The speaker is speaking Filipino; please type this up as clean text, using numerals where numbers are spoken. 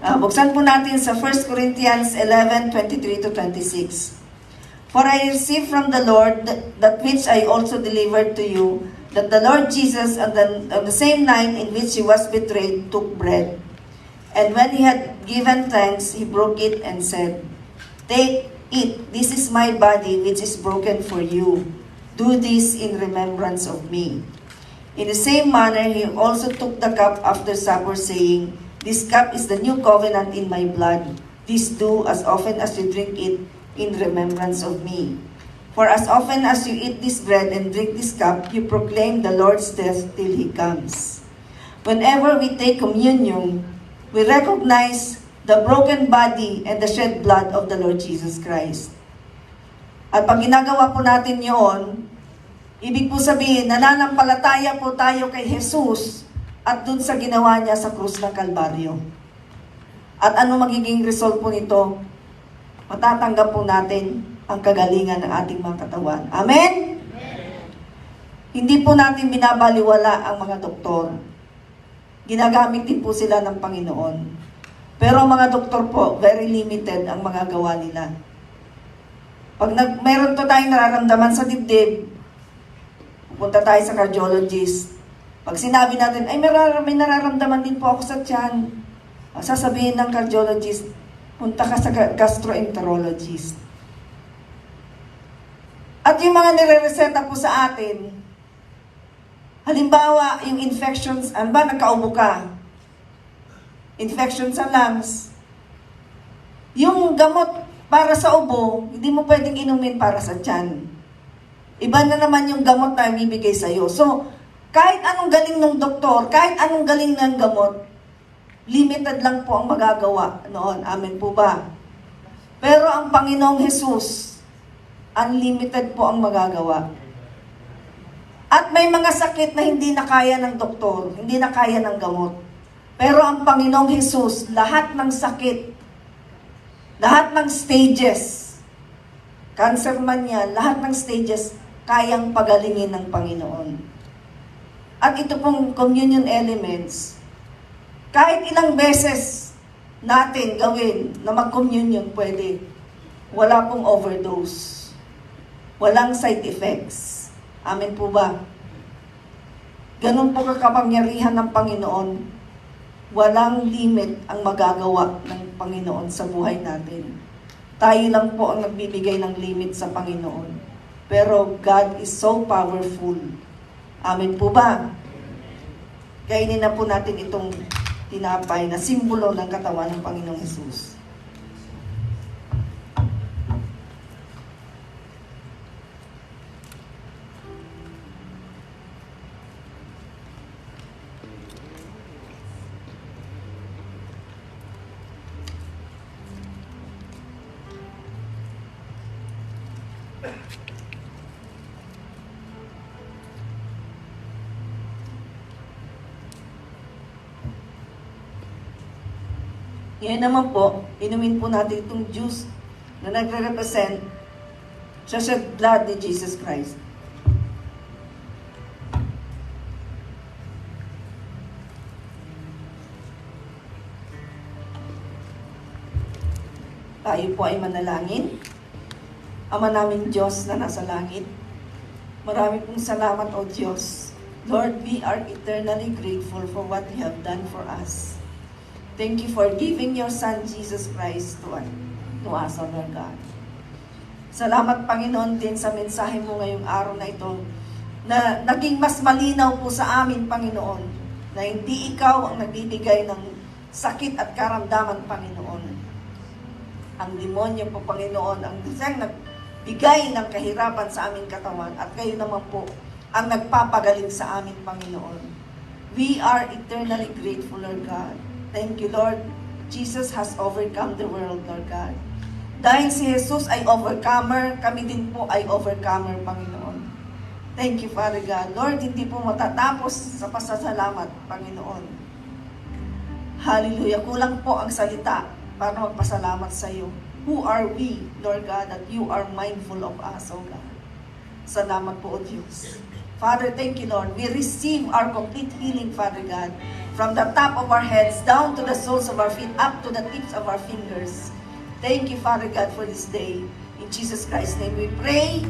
Buksan po natin sa 1 Corinthians 11:23-26. For I received from the Lord that which I also delivered to you, that the Lord Jesus, on the same night in which he was betrayed, took bread. And when he had given thanks, he broke it and said, "Take, eat, this is my body which is broken for you. Do this in remembrance of me." In the same manner, he also took the cup after supper, saying, "This cup is the new covenant in my blood. This do as often as you drink it in remembrance of me. For as often as you eat this bread and drink this cup, you proclaim the Lord's death till He comes." Whenever we take communion, we recognize the broken body and the shed blood of the Lord Jesus Christ. At pag ginagawa po natin yun, ibig po sabihin, nananampalataya po tayo kay Jesus at dun sa ginawa niya sa krus ng Kalbaryo. At ano magiging result po nito? Matatanggap po natin ang kagalingan ng ating mga katawan. Amen? Hindi po natin binabaliwala ang mga doktor. Ginagamit din po sila ng Panginoon. Pero ang mga doktor po, very limited ang mga gawa nila. Pag meron to tayong nararamdaman sa dibdib, pupunta tayo sa cardiologist. Pag sinabi natin, ay may nararamdaman din po ako sa tiyan, sasabihin ng cardiologist, punta ka sa gastroenterologist. At yung mga nire-reseta po sa atin, halimbawa, yung infections, nagkaubo ka, infection sa lungs, yung gamot para sa ubo, hindi mo pwedeng inumin para sa tiyan. Iba na naman yung gamot na ibibigay sa'yo. So, kahit anong galing ng doktor, kahit anong galing ng gamot, limited lang po ang magagawa noon. Amen po ba? Pero ang Panginoong Jesus, unlimited po ang magagawa. At may mga sakit na hindi na kaya ng doktor, hindi na kaya ng gamot. Pero ang Panginoong Jesus, lahat ng sakit, lahat ng stages, cancer man yan, lahat ng stages, kayang pagalingin ng Panginoon. At ito pong communion elements, kahit ilang beses natin gawin na mag-communion, pwede. Wala pong overdose. Walang side effects. Amen po ba? Ganun po kakapangyarihan ng Panginoon. Walang limit ang magagawa ng Panginoon sa buhay natin. Tayo lang po ang nagbibigay ng limit sa Panginoon. Pero God is so powerful. Amen po ba? Kainin na po natin itong tinapay na simbolo ng katawan ng Panginoong Hesus. Ngayon naman po, inumin po natin itong juice na nagre-represent sa shed blood ni Jesus Christ. Tayo po ay manalangin. Ama naming Diyos na nasa langit, marami pong salamat, O Diyos. Lord, we are eternally grateful for what you have done for us. Thank you for giving your Son, Jesus Christ, to us, O Lord God. Salamat, Panginoon, din sa mensahe mo ngayong araw na ito, na naging mas malinaw po sa amin, Panginoon, na hindi ikaw ang nagbibigay ng sakit at karamdaman, Panginoon. Ang demonyo po, Panginoon, ang siyang nagbigay ng kahirapan sa aming katawan, at kayo naman po ang nagpapagaling sa amin, Panginoon. We are eternally grateful, Lord God. Thank you, Lord. Jesus has overcome the world, Lord God. Dahil si Jesus ay overcomer, kami din po ay overcomer, Panginoon. Thank you, Father God. Lord, hindi po matatapos sa pasasalamat, Panginoon. Hallelujah. Kulang po ang salita para magpasalamat sa iyo. Who are we, Lord God, that you are mindful of us, O God. Salamat po, O Diyos. Father, thank you, Lord. We receive our complete healing, Father God. from the top of our heads down to the soles of our feet, up to the tips of our fingers. Thank you, Father God, for this day. In Jesus Christ's name we pray.